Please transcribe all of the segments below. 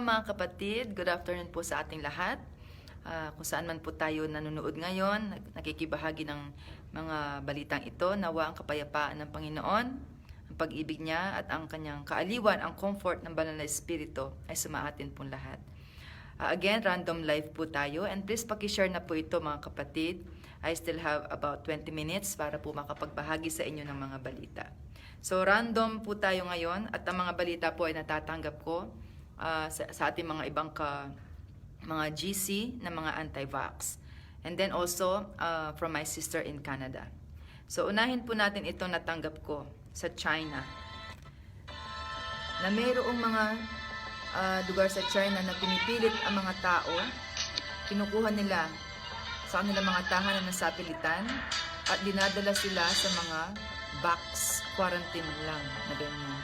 Mga kapatid, good afternoon po sa ating lahat. Kung saan man po tayo nanonood ngayon, nakikibahagi ng mga balitang ito, nawa ang kapayapaan ng Panginoon, ang pag-ibig niya at ang kanyang kaaliwan, ang comfort ng banal na espiritu ay sumaatin po lahat. Again, random live po tayo, and please pakishare na po ito mga kapatid. I still have about 20 minutes para po makapagbahagi sa inyo ng mga balita. So random po tayo ngayon at ang mga balita po ay natatanggap ko sa ating mga ibang mga GC na mga anti-vax. And then also from my sister in Canada. So unahin po natin ito natanggap ko sa China. Na mayroong mga lugar sa China na pinipilit ang mga tao, kinukuha nila sa kanilang mga tahanan na sapilitan at dinadala sila sa mga box quarantine lang na ganyan.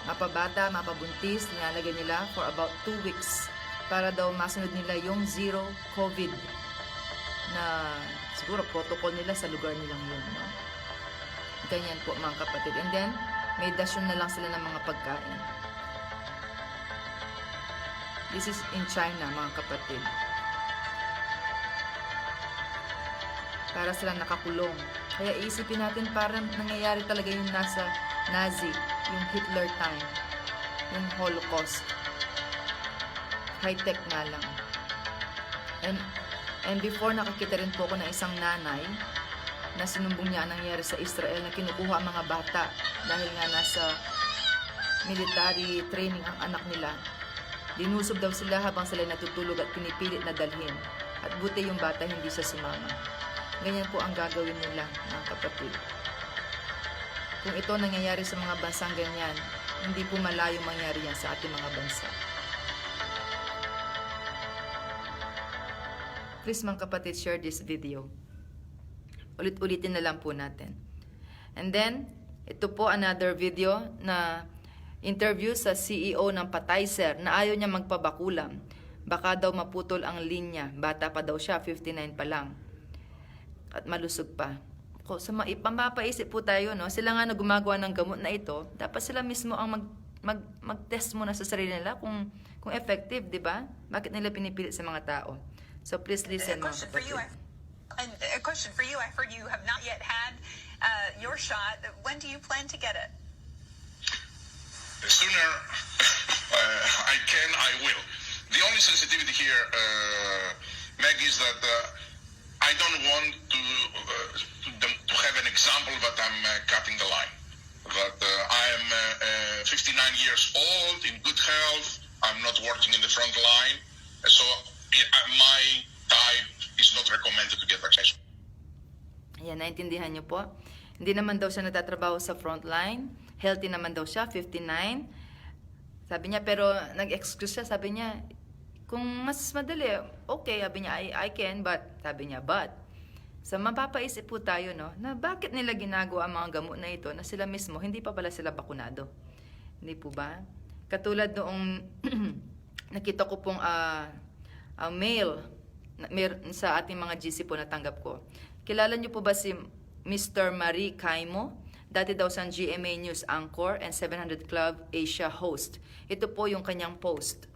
Mapabata, mapabuntis, nilalagay nila for about 2 weeks para daw masunod nila yung zero COVID na siguro protocol nila sa lugar nilang yun. No? Ganyan po mga kapatid. And then, may dasyon na lang sila ng mga pagkain. This is in China mga kapatid. Para sila nakakulong. Kaya isipin natin parang nangyayari talaga yung nasa Nazi, yung Hitler time, yung Holocaust. High-tech nga lang. And before nakakita rin po ako ng isang nanay na sinumbong niya ang nangyayari sa Israel na kinukuha ang mga bata dahil nga nasa military training ang anak nila. Dinusob daw sila habang sila natutulog at pinipilit na dalhin. At buti yung bata hindi sa sumama. Ganyan po ang gagawin nila, mga kapatid. Kung ito nangyayari sa mga bansang ganyan, hindi po malayo mangyari yan sa ating mga bansa. Please mga kapatid, share this video. Ulit-ulitin na lang po natin. And then, ito po another video na interview sa CEO ng Pfizer na ayaw niya magpabakulam. Baka daw maputol ang linya. Bata pa daw siya, 59 pa lang. At malusog pa. So, mapapaisip po tayo, no? Sila nga na gumagawa ng gamot na ito, dapat sila mismo ang mag-test muna sa sarili nila kung effective, di ba? Bakit nila pinipilit sa mga tao? So please listen, mga kapatid. And a question for you. I heard you have not yet had your shot. When do you plan to get it? The sooner I can, I will. The only sensitivity here, Meg, is that I don't want to have an example that I'm cutting the line. That I am 59 years old, in good health. I'm not working in the front line, so my type is not recommended to get vaccination. Ayan, naintindihan niyo po. Hindi naman daw siya natatrabaho sa front line. Healthy naman daw siya, 59. Sabi niya, pero nag-excuse siya, sabi niya, kung mas madali, okay, sabi niya, I can, but, sabi niya, but. So, mapapaisip po tayo, no, na bakit nila ginagawa ang mga gamot na ito na sila mismo, hindi pa pala sila bakunado. Hindi po ba? Katulad noong nakita ko pong mail sa ating mga GC po na tanggap ko. Kilala niyo po ba si Mr. Marie Caimo? Dati daw sa GMA News Anchor and 700 Club Asia host. Ito po yung kanyang post.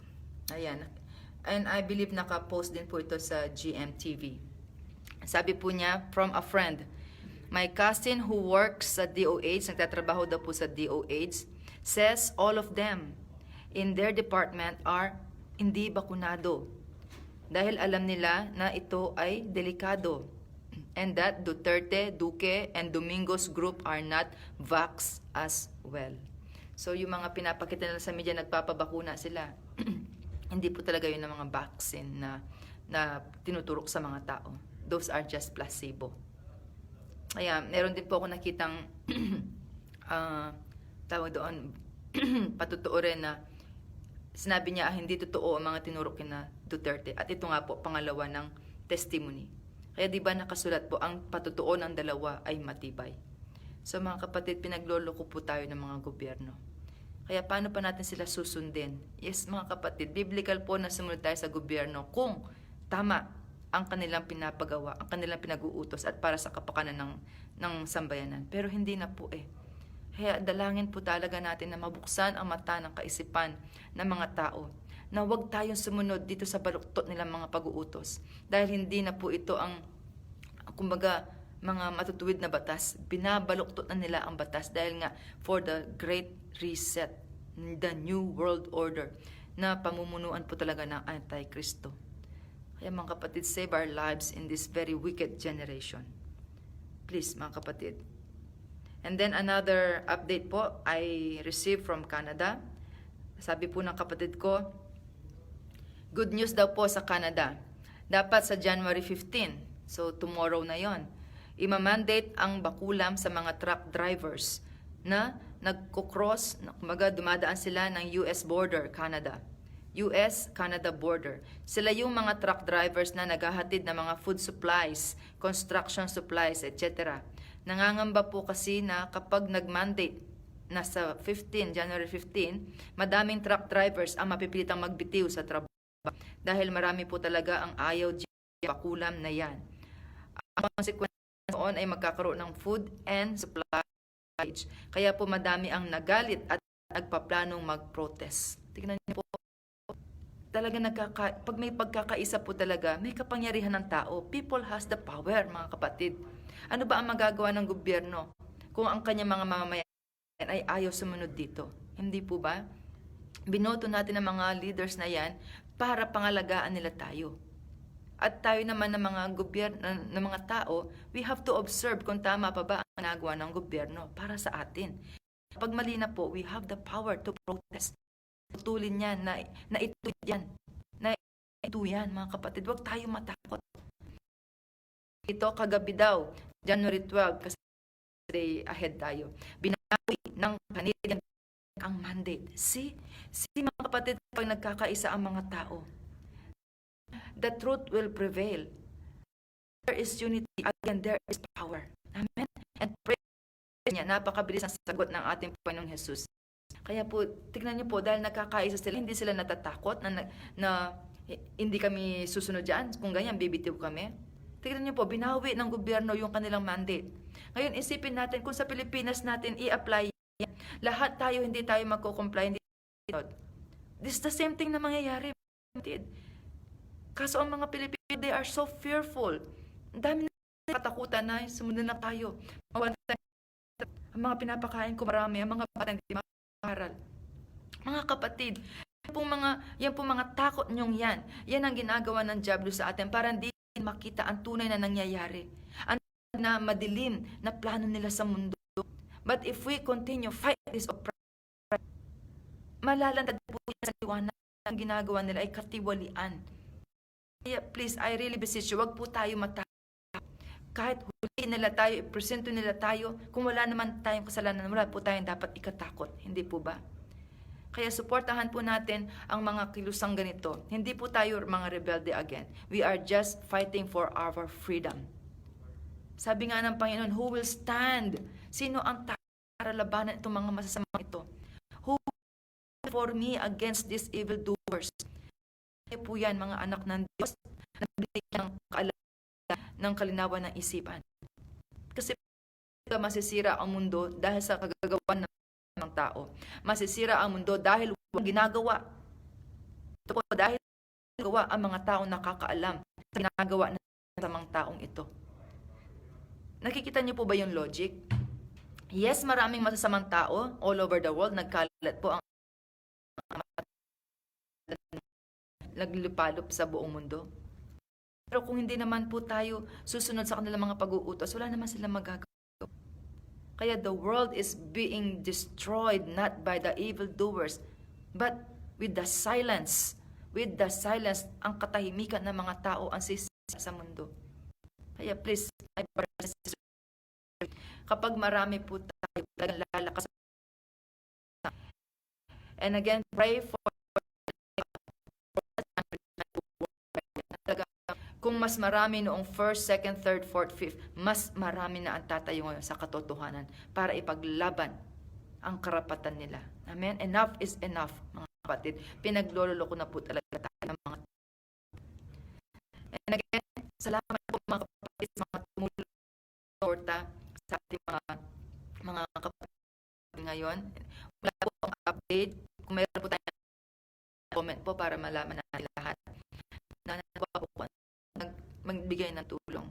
Ayan. And I believe naka-post din po ito sa GMTV. Sabi po niya, from a friend, my cousin who works sa DOH, nagtatrabaho daw po sa DOH, says all of them in their department are hindi bakunado. Dahil alam nila na ito ay delikado. And that Duterte, Duque, and Domingos group are not vax as well. So yung mga pinapakita nila sa media, nagpapabakuna sila. Hindi po talaga yun ng mga vaccine na tinuturok sa mga tao. Those are just placebo. Kaya meron din po ako nakitang tawag doon, patutuo rin na sinabi niya hindi totoo ang mga tinurok kina Duterte. At ito nga po, pangalawa ng testimony. Kaya di ba nakasulat po, ang patutuo ng dalawa ay matibay. So mga kapatid, pinagloloko po tayo ng mga gobyerno. Kaya paano pa natin sila susundin? Yes mga kapatid, biblical po na sumunod tayo sa gobyerno kung tama ang kanilang pinapagawa, ang kanilang pinag-uutos at para sa kapakanan ng sambayanan. Pero hindi na po eh. Kaya dalangin po talaga natin na mabuksan ang mata ng kaisipan ng mga tao na huwag tayong sumunod dito sa baluktot nilang mga pag-uutos. Dahil hindi na po ito ang, kumbaga, mga matutuwid na batas. Binabaluktot na nila ang batas dahil nga for the Great Reset, the New World Order, na pamumunuan po talaga ng Antikristo. Kaya mga kapatid, save our lives in this very wicked generation. Please, mga kapatid. And then another update po I received from Canada. Sabi po ng kapatid ko, good news daw po sa Canada. Dapat sa January 15, so tomorrow na yon, imamandate ang bakulam sa mga truck drivers na nagko-cross, kumbaga dumadaan sila ng US border, Canada. US-Canada border. Sila yung mga truck drivers na naghahatid ng mga food supplies, construction supplies, etc. Nangangamba po kasi na kapag nag-mandate na sa January 15, madaming truck drivers ang mapipilitang magbitiw sa trabaho dahil marami po talaga ang ayaw bakulam na yan. Ang consequence noon ay magkakaroon ng food and supply shortage. Kaya po madami ang nagalit at nagpaplanong mag-protest. Tingnan niyo po, talaga pag may pagkakaisa po talaga, may kapangyarihan ng tao. People has the power, mga kapatid. Ano ba ang magagawa ng gobyerno kung ang kanyang mga mamamayan ay ayaw sumunod dito? Hindi po ba? Binoto natin ang mga leaders na yan para pangalagaan nila tayo. At tayo naman ng mga gobyerno, ng mga tao, we have to observe kung tama pa ba ang ginagawa ng gobyerno para sa atin. Pag mali na po, we have the power to protest. Tulin yan, na ito yan, mga kapatid. Huwag tayo matakot. Ito kagabi daw, January 12, kasi day ahead tayo. Binawi ng Canadian ang mandate. See mga kapatid, pag nagkakaisa ang mga tao, the truth will prevail. There is unity, again, there is power. Amen? And pray niya, napakabilis ang sagot ng ating Panginoong Jesus. Kaya po, tignan niyo po, dahil nagkakaisa sila, hindi sila natatakot na hindi kami susunod dyan. Kung ganyan, bibitiw kami. Tignan niyo po, binawi ng gobyerno yung kanilang mandate. Ngayon, isipin natin, kung sa Pilipinas natin i-apply yan, lahat tayo, hindi tayo magko-comply, hindi tayo. This is the same thing na mangyayari. Kaso ang mga Pilipino, they are so fearful. Ang dami na katakutan na, sumunod na tayo. Ang mga pinapakain ko marami, ang mga batang hindi makaral. Mga kapatid, yan po mga takot nyong yan. Yan ang ginagawa ng diablo sa atin para hindi makita ang tunay na nangyayari. Ang na madilim na plano nila sa mundo. But if we continue fight this oppression, malalantad po yan sa liwanag. Ang ginagawa nila ay katiwalian. Kaya please, I really beseech you, wag po tayo matakot. Kahit huli nila tayo, ipresento nila tayo, kung wala naman tayong kasalanan, wala po tayong dapat ikatakot. Hindi po ba? Kaya suportahan po natin ang mga kilusang ganito. Hindi po tayo mga rebelde again. We are just fighting for our freedom. Sabi nga ng Panginoon, who will stand? Sino ang para labanan itong mga masasamang ito? Who will for me against these evildoers? Kaya po yan, mga anak ng Diyos, na binigyan ng kaalaman ng kalinawan ng isipan. Kasi masisira ang mundo dahil sa kagagawan ng tao. Masisira ang mundo dahil walang ginagawa. Ito po, dahil ginagawa ang mga taong nakakaalam sa ginagawa ng masamang taong ito. Nakikita niyo po ba yung logic? Yes, maraming masasamang tao all over the world. Nagkalat po ang naglupalop sa buong mundo. Pero kung hindi naman po tayo susunod sa kanilang mga pag-uutos, wala naman silang magagawa. Kaya the world is being destroyed not by the evildoers, but with the silence. With the silence, ang katahimikan ng mga tao ang sisira sa mundo. Kaya please, kapag marami po tayo, talagang lalakas. And again, pray for kung mas marami noong 1st, 2nd, 3rd, 4th, 5th, mas marami na ang tatayo ngayon sa katotohanan para ipaglaban ang karapatan nila. Amen? Enough is enough, mga kapatid. Pinaglololo ko na po talaga tayo ng mga. And again, salamat po mga kapatid sa mga tumulong sa ating mga kapatid ngayon. Wala po ang update. Kung mayroon po tayo comment po para malaman natin lahat na magbigay ng tulong.